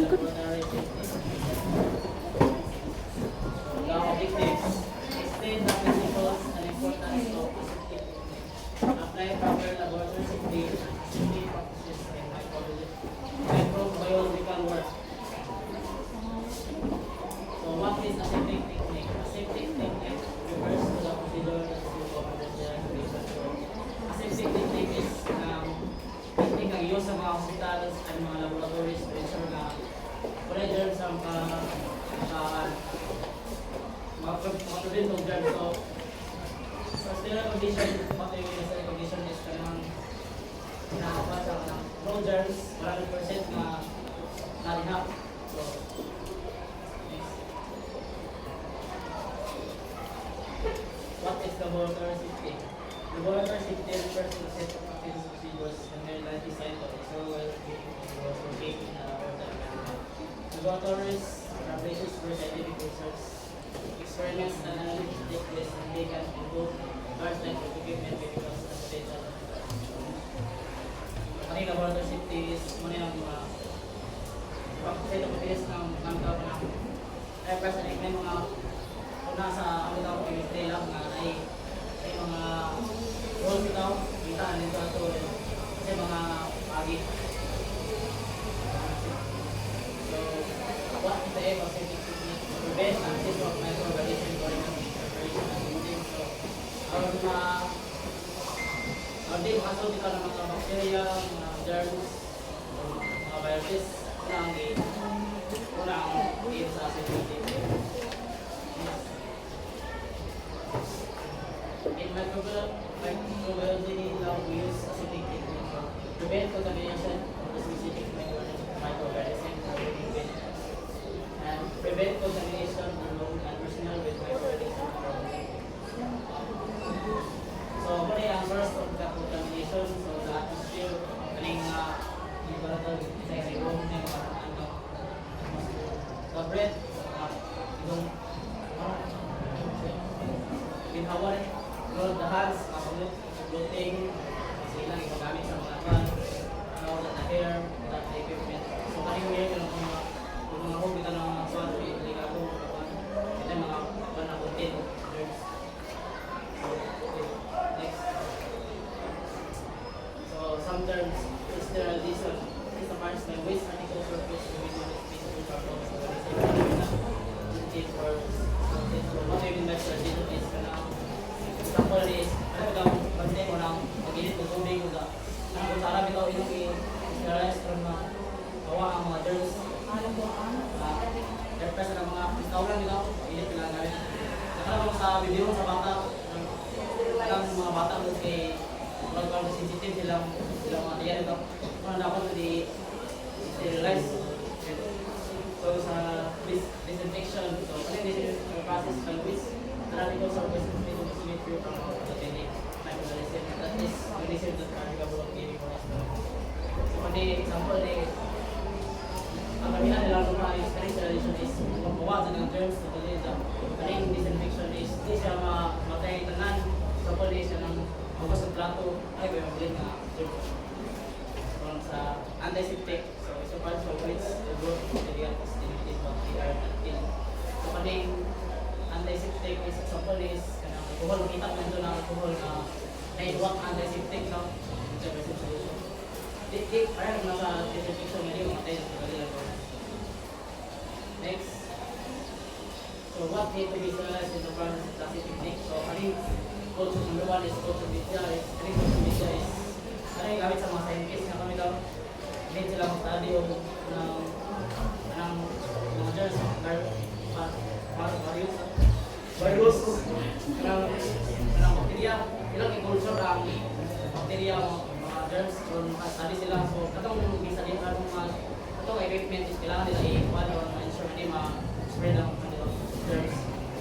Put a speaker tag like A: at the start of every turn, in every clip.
A: good.
B: The objectives. Explain the principles and importance of safety. Apply proper laboratory safety and safety practices in microbiological work. So what is aseptic technique? Aseptic technique refers to the procedure that is involved in the respiration. Aseptic technique is technique ang use sa mga hospitals at mga laboratories to ensure na wala germs ang mga prevent of germs. So sterile condition, what do you mean sterile condition is kanang kinakapat sa kanang no germs, 100% na nalinap. So what is laboratory safety? Laboratory safety refers to the set of practices, procedures, and guidelines designed to ensure well-being and working in a laboratory environment. Laboratories are places where scientific research, experiments, and analysis take place, and they can include large types of equipment, chemicals, and potential. Ang laboratory safety is muna yung mga set of practices ng mga ay personally may mga una sa ano daw chemistry lang na ay mga rules daw kita nito ato kasi mga pagi. So what is the aim of safety technique? To prevent and assist of microorganisms during preparation and using. So ang di makasulti ka ng mga bacteria, mga germs, mga viruses na ang aim sa safety technique. In microbiology, now we use aseptic technique to prevent contamination of the specific microorganism and prevent contamination among and personal with microorganism. So, muna ang first of the contamination, so the atmosphere, kaling yung baratag sa room na yung parang the breath, yung ginhawan, Lord, the hands, clothing, kasi ilang ipagamit sa mga pan, the hair, the equipment. So, kanino yun yung mga home, ito ng mga swan, ligato, ito yung mga pan na content, germs. So, next. So, some terms, sterilization is the parts by waste articles or fish to be used in physical problems. So, it works. So, what do you mean by sterilization is example is, ano daw, bante mo lang, mag-init ng tubig mo da. Kung sa alam ikaw, inong i-sterilize from gawa ang mga germs. Herpes ng mga instaulan nila, init nila gawin. Nakalabang sa video sa bata, ang mga bata mo kay mga sensitive silang mga tiyan ito. Kung dapat i-sterilize. So sa disinfection, so ano yung process by which articles are present from pathogenic microorganism that is considered that are capable of giving rise to. So, pwede example ni ang kamihan nila kung mga sterilization is magbawasan ng germs na tuloy sa kaning disinfection is di siya matay tanan. Example ni siya ng magwas ng plato ay ba yung ulit na germs. So, sa antiseptic, so isa pa so which the growth of material is limited to the earth and kill. So, kaning antiseptic is example is alcohol, kita mo ito na alcohol na naiwak antiseptic na intervention solution. Parang nasa disinfection na yung mga tayo sa kanila ko. Next. So what need to be sterilized in the process of plastic technique? So culture number 1 is culture media. Culture media is ano yung gamit sa mga scientists na kami daw. Need sila mag-study o ng mga germs, virus, ng bakterya, ilang i-culture ang bakterya, mga germs, so study sila. So, katong study ang katong equipment is kailangan nila i-kuhan o ma-ensure na ma-spread ang germs.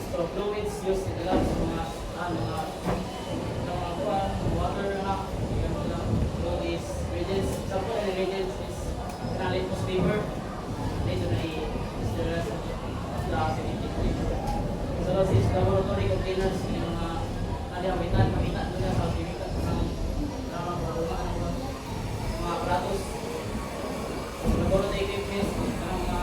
B: So, fluids used in the lab sa mga water na, so is reagents, example ng reagents is litmus paper, dito na i-sterilize the acidic. So, is laboratory containers yung mga kamitan doon sa chemical ng mga aparatos. Laboratory equipment ng mga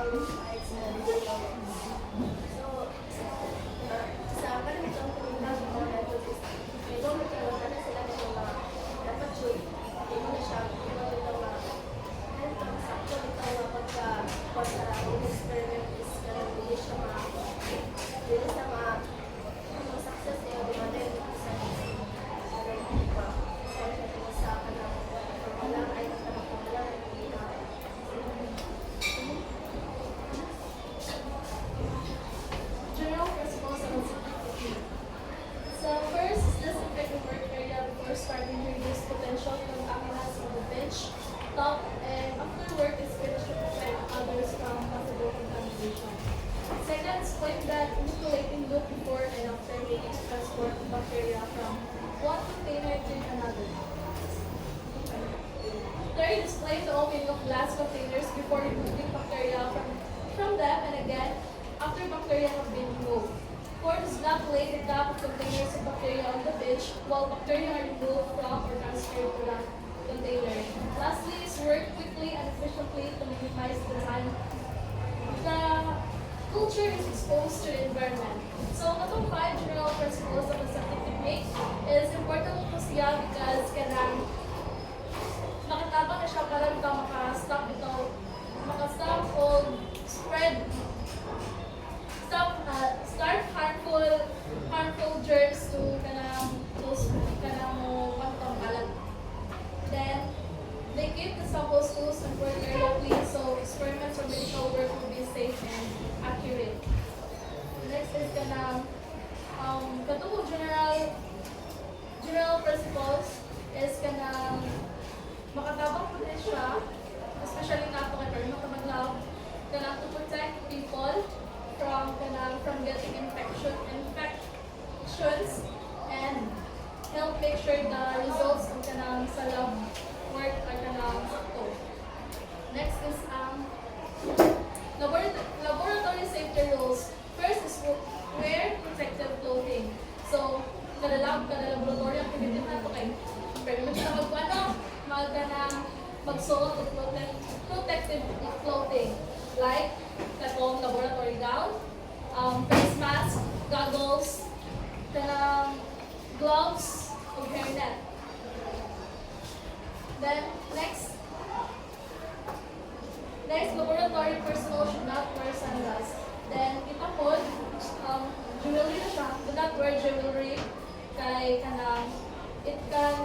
A: So, sa karamihan ko yung mga method is, may mga magkaroon na sila ng mga dapat yun, hindi mo na siya, hindi mo na mga, kahit ang sakto ito nga pagka experiment is, hindi siya success niya, di ba din, sa general principles of scientific. So first, disinfect the work area before starting to reduce potential contaminants on the bench, top, and after work is finished to prevent others from possible contamination. Second, explain that manipulating loop before and after making transport bacteria from one container to another. Third, explain the opening of glass containers before removing bacteria from them and again after bacteria have been removed. Fourth, is not lay the top of containers of bacteria on the bench while bacteria are removed from or transferred to the container. Lastly, is work quickly and efficiently to minimize the time the culture is exposed to the environment. So, itong 5 general principles of aseptic technique is important po siya because kanang makatabang na siya para ito maka-stop ito, maka-stop o start harmful germs to kanang mo pagtong kalat. Then, they keep the samples loose and work area clean so experiments or medical work will be safe and accurate. Next is kanang katong general principles is kanang makatabang po din siya, especially na ito kay makamaglaw, kanang to protect people from getting infections and help make sure the results of kanang sa lab work are kanang sakto. Next is laboratory safety rules. First is wear protective clothing. So, kada laboratory activity na ito kay pwede mo siya magsuot of protective clothing like katong laboratory gown, face mask, goggles, gloves, or hairnet. Then next, laboratory personnel should not wear sandals. Then ito po, jewelry na siya. Do not wear jewelry kay it can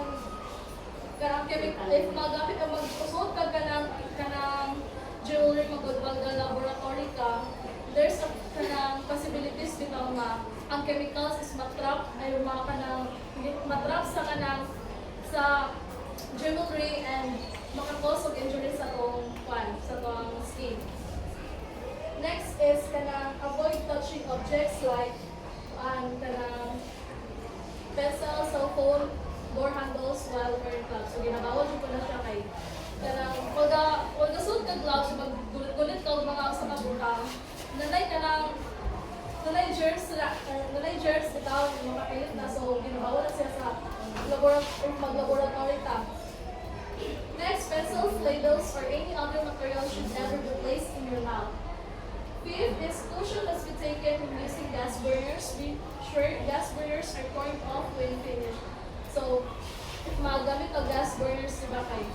A: if magamit ka magsusot ka kanang jewelry magudwag na laboratory ka, there's a kanang possibilities bitaw nga ang chemicals is matrap sa jewelry and makakause of injury sa tong skin. Next is avoid touching objects like kanang pencil, cell phone, door handles while wearing gloves. So, ginabawal ko na siya kay pag suot ka gloves, maggulit ka mga sa kabuka, nanay germs itaw, makapilit na. So, ginabawal na siya sa mag-laboratory ta. Next, pencils, labels, or any other material should never be placed in your mouth. Fifth is caution must be taken when using gas burners. Be sure gas burners are turned off when finished. So, if magamit ka gas burners, diba kayo?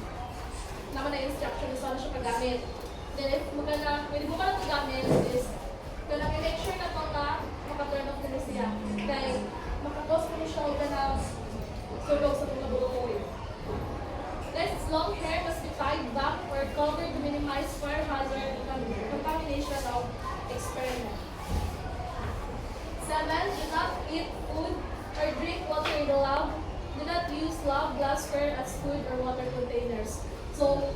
A: Naman na instruction kung saan siya pagamit. Then, if pwede mo ka na pagamit is, kailangan i-make sure na ito na maka-turn off na siya. Kaya, makakos mo siya ka na sulog sa itong laboratory. Next, long hair must be tied back or covered to minimize fire hazard and contamination of experiment. 7. Do not eat food or drink water in the lab. Do not use lab glassware as food or water containers. So,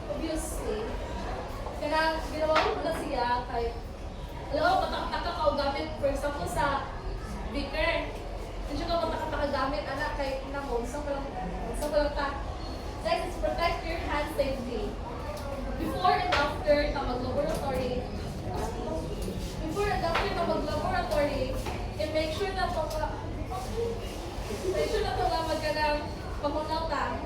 A: obviously, ginawa ko na siya kay, alam mo, patak-taka ka gamit, for example, sa beaker. Hindi ka patak-taka gamit, anak, kay kinamon, sa palang ta. Next is protect your hand safely. Before and after ka mag-laboratory, make sure na ito magkanang pamunaw ta.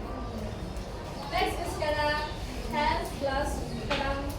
A: Next is kanang hands, gloves, kanang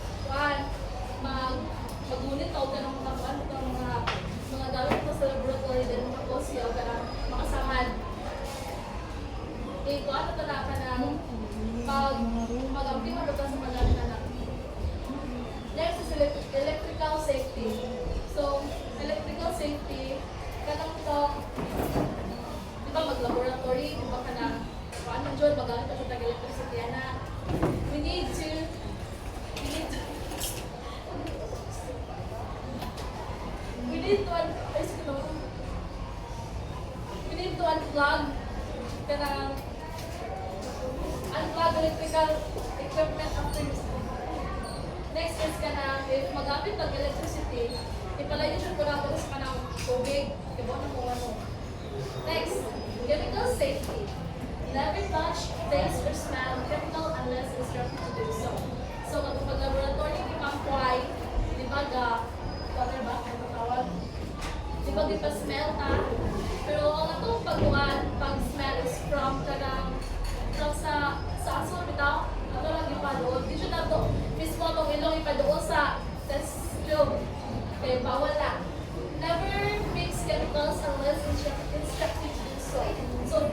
A: jud magamit pa sa tag-electricity ana. We need to we need to we need to unplug kanang unplug electrical equipment after use. Next is kanang if magamit ng electricity, ipalayo siya ko na sa kanang tubig, ibo na mo ano. Next, chemical safety. Never touch, taste, or smell chemical unless instructed to do so. So, kapag laboratory ni Mangkway, di ba water ba? Ano tawag? Di ba di pa smell ta? Pero ang atong pag-smell is from sa aso, bitaw. Ato lang ipadoon. Di siya na to, mismo itong ilong ipadoon sa test tube. Okay, bawal na. Never mix chemicals unless instructed to do so. So,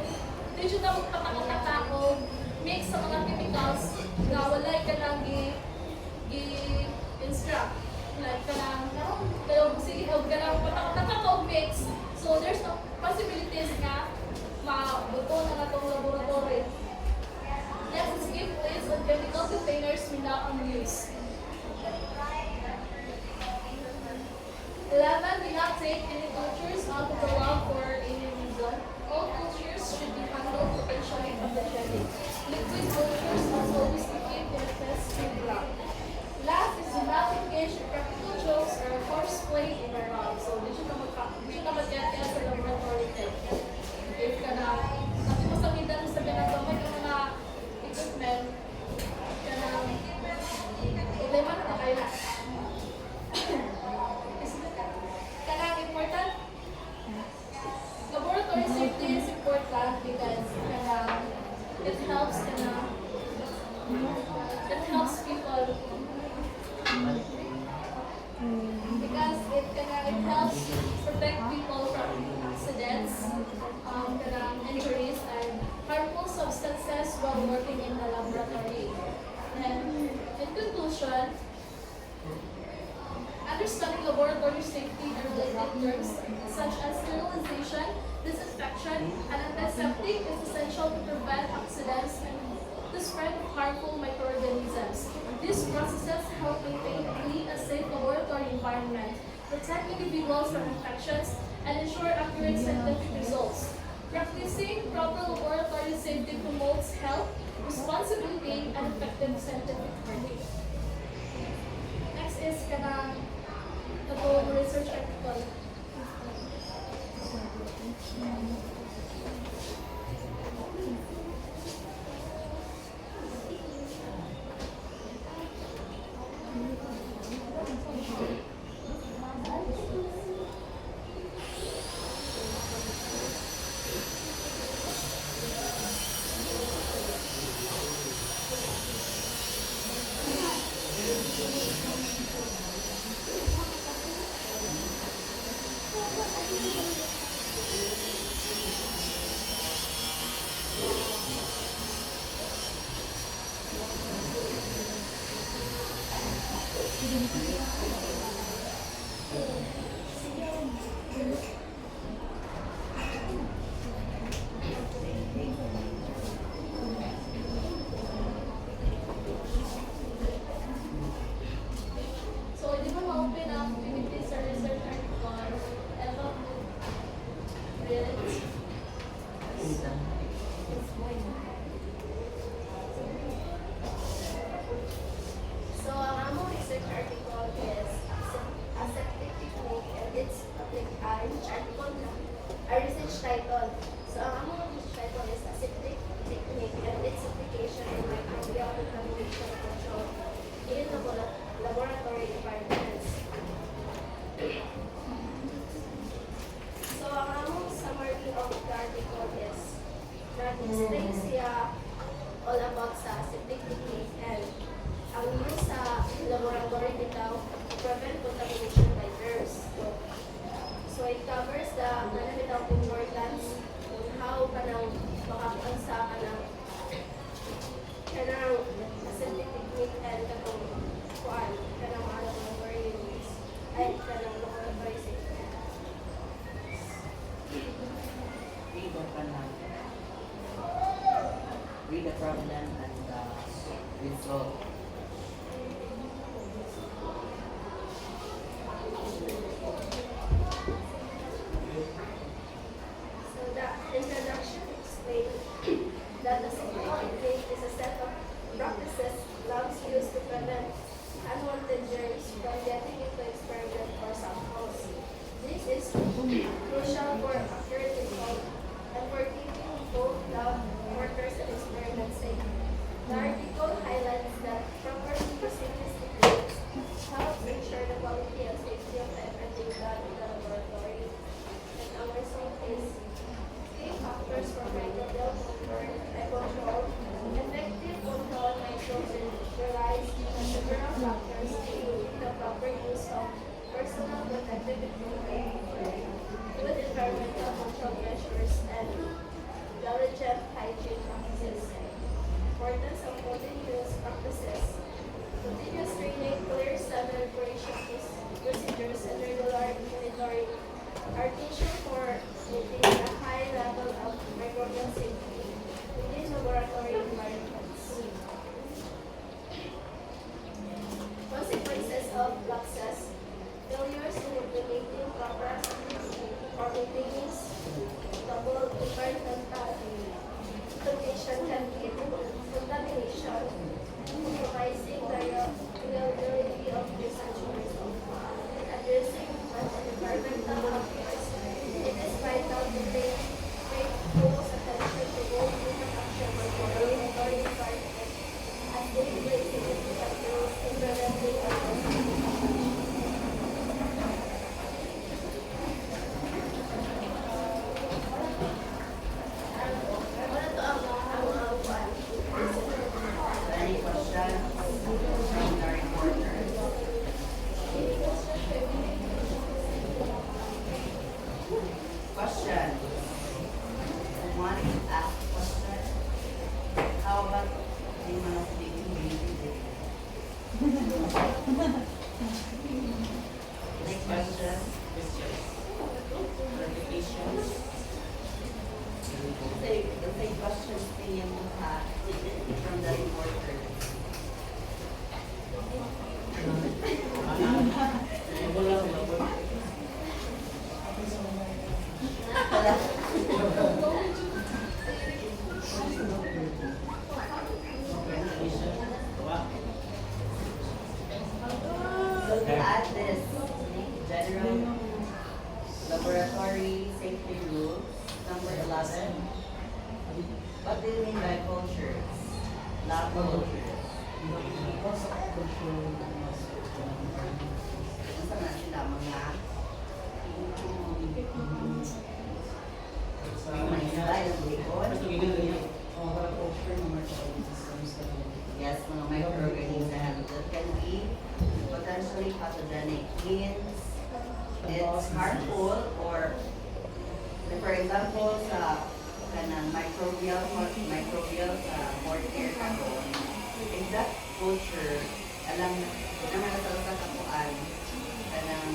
A: di siya na magpapakataka o mix sa mga chemicals na walay ka nang i-instruct. Like ka nang, pero sige, huwag ka nang patakataka o mix. So, there's no possibilities na mabuto na na itong laboratory. Next is give place on chemical containers without use. 11. Do not take any cultures out of the lab for any reason. All cultures should be handled potentially pathogenic. Liquid cultures must always be kept in a test tube lab. Last is do not engage in practical jokes or horseplay in our lab. So, di siya na mag-get sa laboratory test. If ka na, kasi mas nagitan sa pinagamay ng mga equipment, ka na, problema na kayo na. Kanang important, laboratory safety is important because it helps people because it helps protect people from accidents, injuries, and harmful substances while working in the laboratory. And in conclusion, understanding laboratory safety and related terms such as sterilization, disinfection, and antiseptic is essential to prevent accidents and the spread of harmful microorganisms. These processes help maintain a safe laboratory environment, protect individuals from infections, and ensure accurate scientific results. Practicing proper laboratory safety promotes health, responsibility, and effective scientific work. Next is kanang research article.
C: the problem and the result.
D: So the introduction explains that the safety technique is a set of practices labs use to prevent unwanted germs from getting into experiment or samples. This is crucial for accurate result and for keeping both lab workers and experiments safe. The article highlights that properly using these techniques helps ensure the quality and safety of everything done in the laboratory. And our result is key factors for microbial control. Effective control microbial relies on several factors, including the proper use of personal protective equipment, good environmental control measures, and diligent hygiene practices. Importance of continuous practices. Continuous training, clear standard operation procedures, and regular monitoring are crucial for maintaining a high level of microbial safety within laboratory environments. Consequences of lapses. Failures in implementing proper or maintaining double environmental condition can lead to contamination, compromising the reliability of research results. In addressing environmental affairs, it is vital to pay close attention to both human actions and the laboratory environment, as they play significant roles in preventing and controlling.
C: Any questions from the reporters? Question. Someone ask question. How about the mga speaking baby? Next question. Clarifications. The same questions tingin mo ha from the reporter.
B: Wala ko lang.
C: So to add this general laboratory safety rules, number 11. What do you mean by cultures? Lab cultures. Nasa na sila mga style ng likod?
B: Gusto gigil ganyan.
C: Yes, mga microorganisms that can be potentially pathogenic. Means it's harmful or for example sa kanang microbial sa mortar karon. Exact culture alam naman na sa kakuan kanang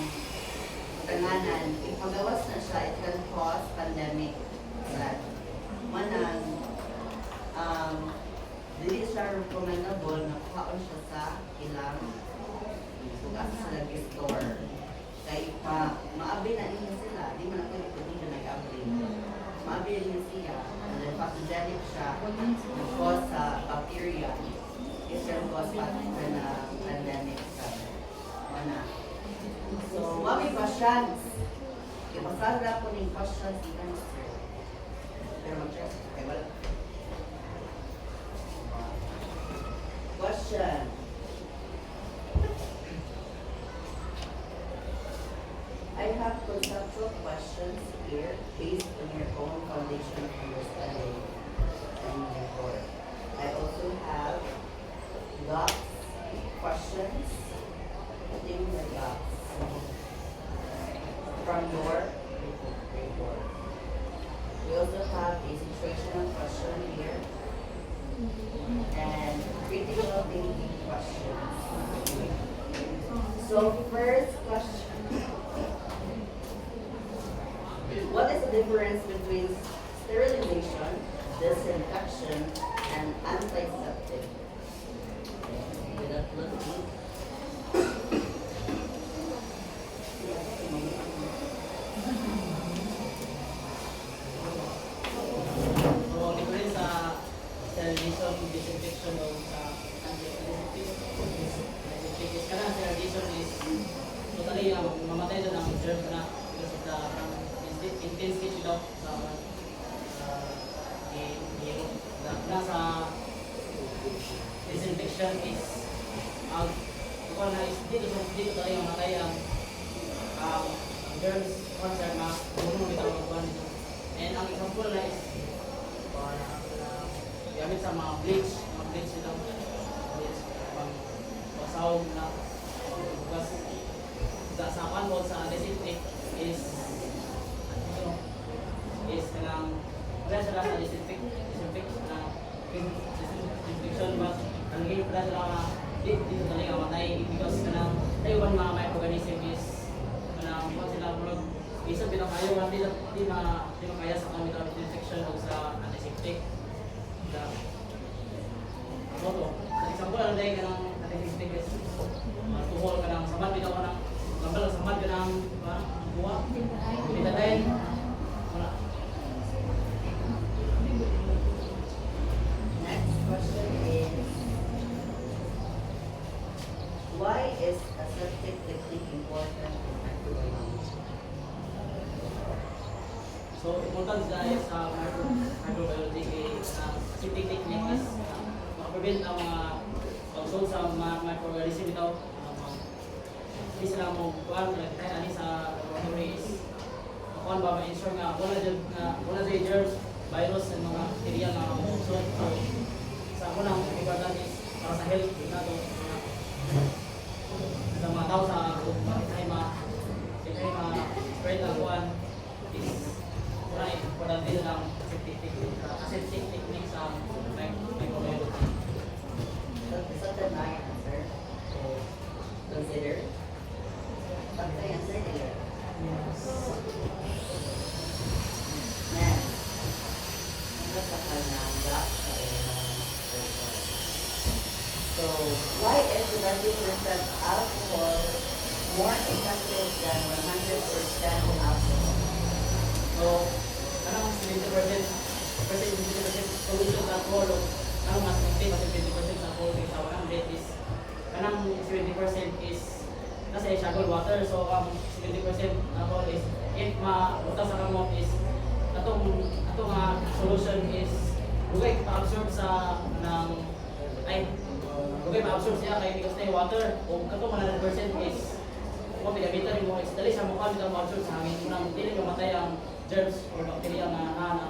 C: tanganan ipagawas na siya, it can cause pandemic that manang dili siya recommendable na kuhaon siya sa ilang bukas sa store. Kaya maabi na niya sila, di man ako hindi na nag-abri. Maabi na niya siya, and then pathogenic siya, cause sa bacteria. It can cause pandemic sa mana. So, mami questions. Ipasara ko ng questions di answer. Pero mag-check. Okay, wala. Question. I have conceptual questions here based on your own foundation of understanding and report. I also have docs questions. Things like docs from your report. We also have a situational question here and critical thinking questions. So first question. What is the difference between sterilization, disinfection, and antiseptic. Without looking.
B: So, difference sa sterilization, disinfection o sa antiseptic is kana sterilization is totally mamatay doon ang germs na because of the intense heat daw sa nasa disinfection is kung na is dito talaga mamatay ang germs once na puno nito ang kuwan nito. And ang example na is gamit sa mga bleach nito is pang pasawag na bukas sa panbol sa antiseptic is kanang wala sila sa disinfection ba ang wala sila dito talaga matay because kanang tayuan mga microorganism is kanang kung sila murag isa bilang kayo di makaya sa kami sa disinfection o sa antiseptic ano to sa example ano dahil kanang antiseptic is tuhol kanang samad bitaw kanang gambal samad kanang buwa bitadayin wala.
C: Next question is, why is aseptic technique important in microbiology?
B: So, important dahil sa microbiology aseptic technique is makaprevent ang mga pag-solve sa mga microorganism ito. Hindi sila mo kuhan, kahit ani sa laboratory is kuhan ba ma-ensure nga wala dyan germs, virus, and mga bacteria na mausulot. So, sa unang important is para sa health nato sa mga tao sa kaya ma-spread ang kuhan is wala important din ang aseptic technique sa microbiology.
C: So the right answer. So consider. What's the answer here? Next. Ano sa kananda sa So why is 30% alcohol more effective than 100% alcohol?
B: So, kanang 70% solution sa alcohol, kanang mas 50 mas 20% sa alcohol sa 100 is kanang 70% is kasi shagol water. So, ang 70% alcohol is if mabuta sa kamot is atong solution is lugay pa-absorb sa lugay pa-absorb siya kay because na water o katong 100% is kung pinagamitan mo is dali sa mukha nila ma-absorb sa hangin unang dili mamatay ang germs or bacteria na nasa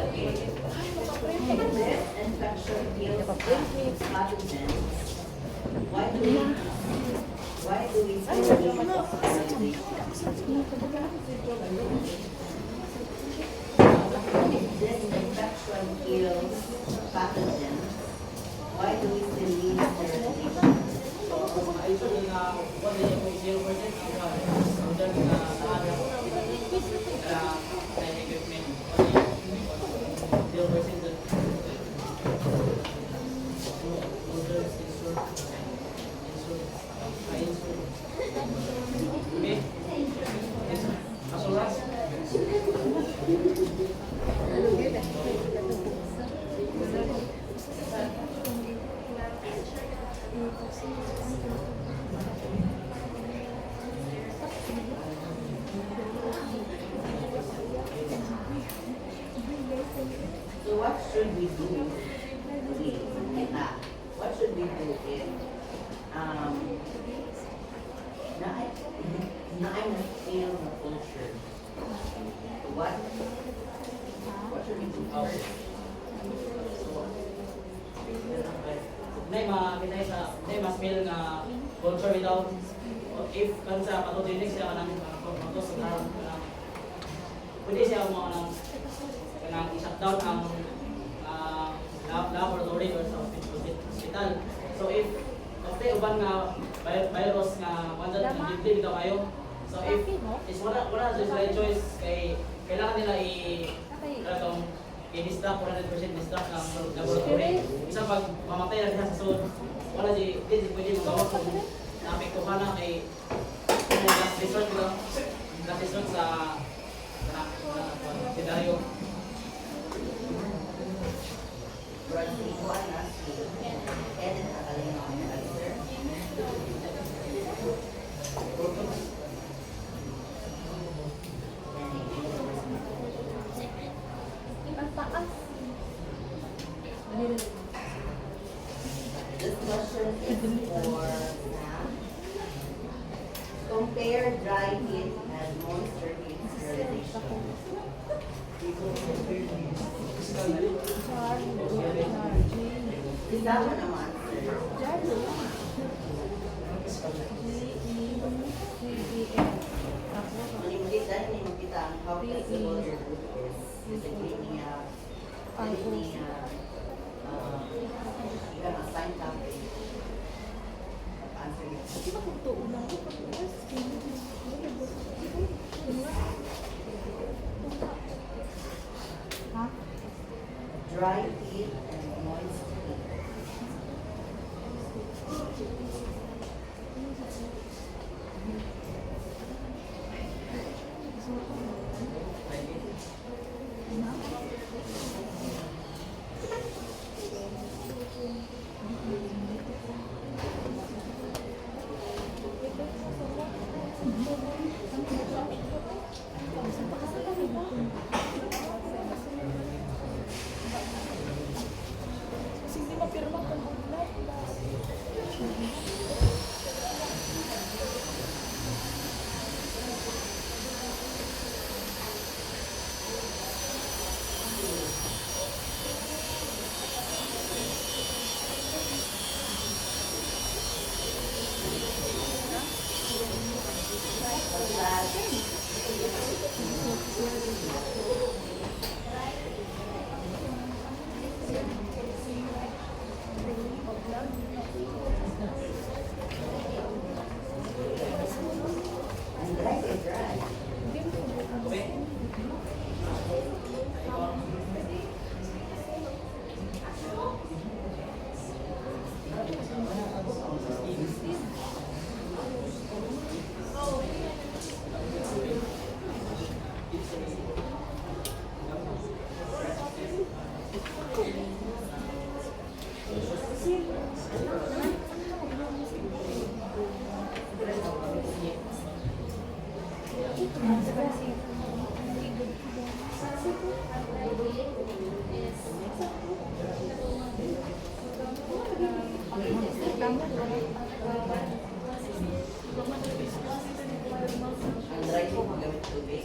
C: Okay. This infection kills pathogens. Why do we still need sterilization? This infection kills pathogens. Why do we still need sterilization?
B: kung usually na 0% ang germs na sa other equipment 0% dun. Okay? Assurance?
C: So what should we do? What should we do if I'm feel the culture? What should we do first?
B: Nay mas smell nga culture without if kansa patutilinig siya kanang pagmatos sa karon pwede siya mo kanang i-shutdown ang laboratory or sa hospital. So if uban nga virus nga kung dili daw kayo So if is wala sila choice kay kailangan nila talagang i-distract 100% distract ng laboratory. Isa pag mamatay na siya sa sud, wala di pwede magawa kung naapektuhan na kay last resort sa senaryo.
C: Iguan na si Edit na kaling ang answer. This question is for Sam. Compare dry heat and moisture heat sterilization. Is that one ang answer? Malimit dahil may makita ang how flexible your group is. Basically, niya ilang assigned topic. Answer niya. Dry heat and moist heat. And dry is dry. Ang dry po magamit tubig.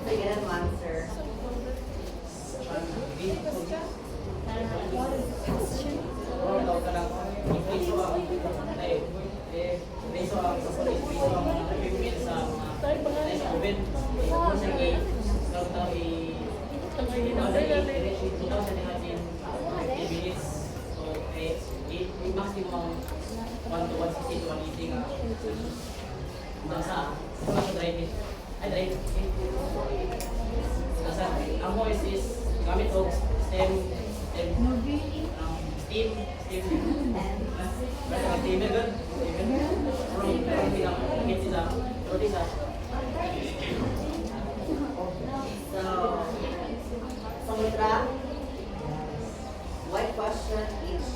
C: Sige na mo answer.
B: Maximum 1 to 160 to 180 nga. Nasa dry heat. Ay, dry heat. Nasa, ang voice is gamit og steam. Basta steam na good.
C: So, Samudra, one question each.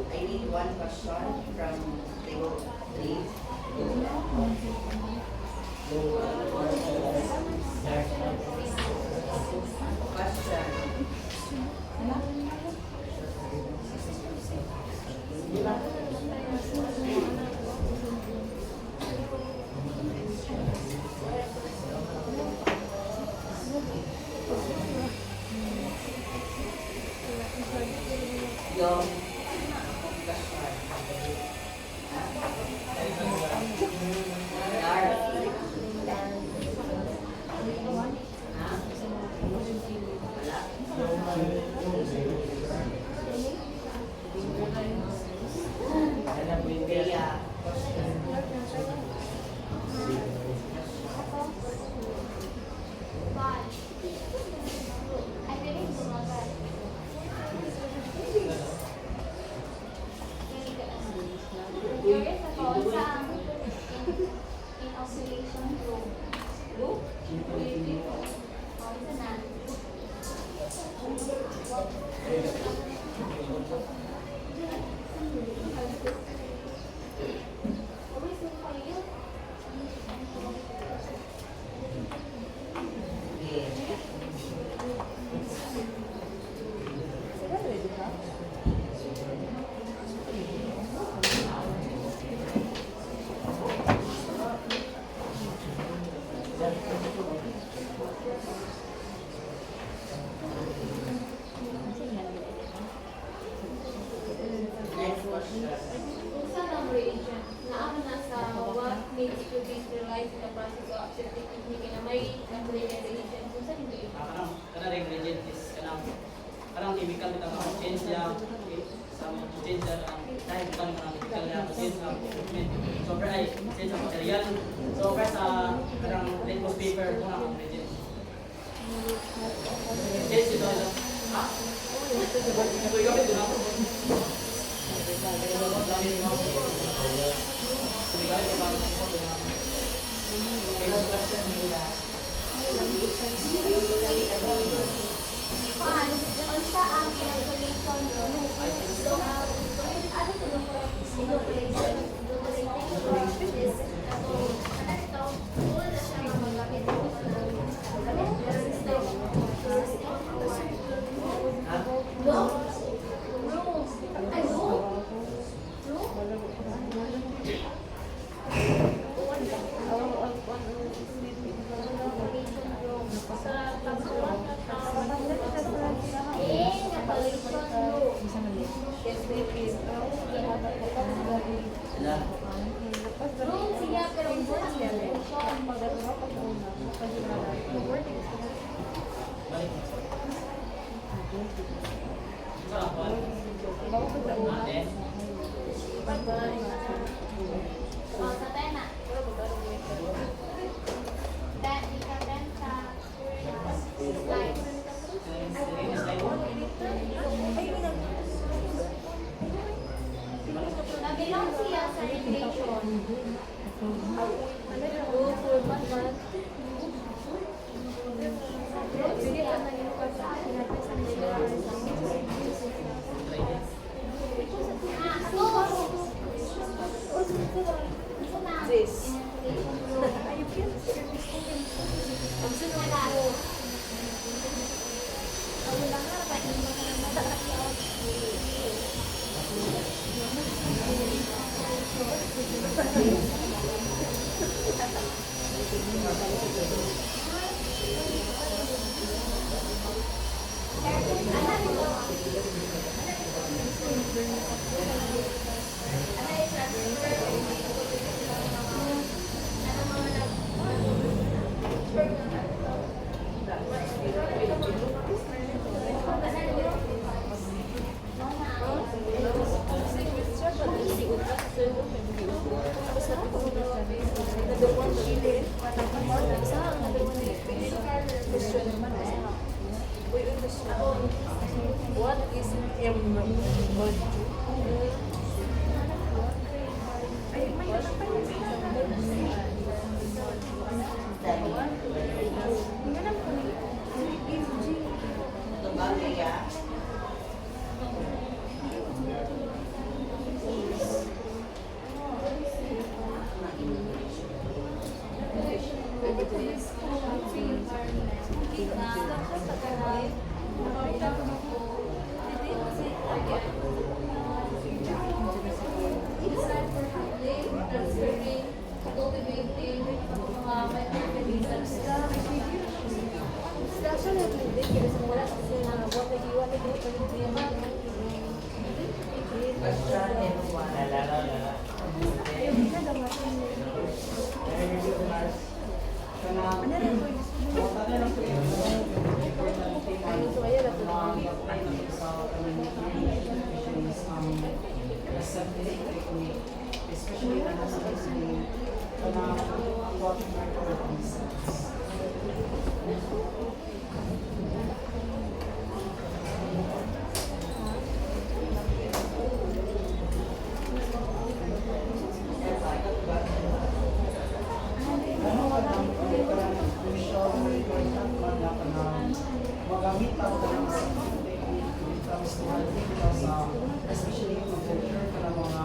C: I need one question from table 3. Question. from
E: in oscillation group.
C: next question.
A: Kung saan ang reagent, naano na sa what needs to be sterilized in the process of aseptic technique na may calculated reagent, kung saan hindi yun?
B: Kanang ingredient is kanang chemical bitaw ang change lang sa change ang dahil kanang chemical niya change ang equipment. So per ay change ang material. So first sa kanang litmus paper kung ang ingredient. Change ito lang. Ha? Ito gamit din ako.
E: Paano? Unsa ang calculation group? So, ano to yung calculation?
B: Sila.
E: Room siya pero unsa ang calculation?
B: Balik. Sa ako. Ate.
E: Oh, sa tena. That ikabenta slide. Nabilang siya sa relation.
F: What is
C: Ito ba kaya? Question everyone.
G: Especially magamit ang especially kung culture ka ng mga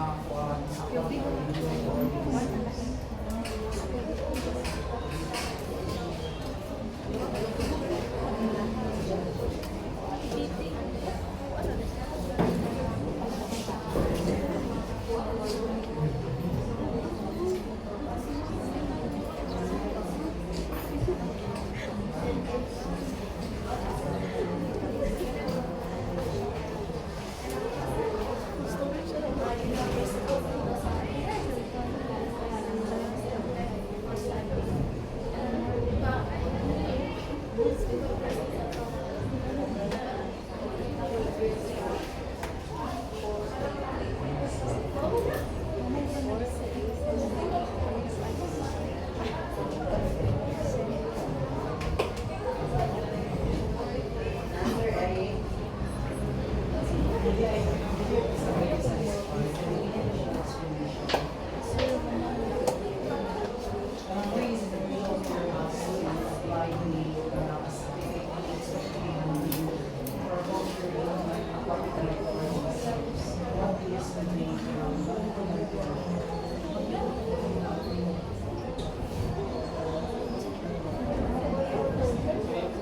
C: Answer Eric.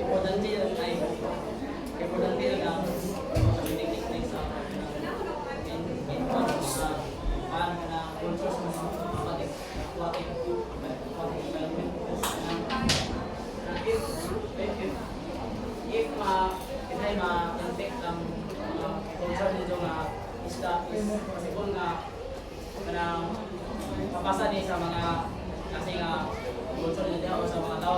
B: Importante yun ay importante yun ang technique sa paano na culture sa mga aquatic development. If kinay ma-infect ang culture nito nga isda is possible nga kanang mapasa ni sa mga kasi nga culture nito o sa mga tao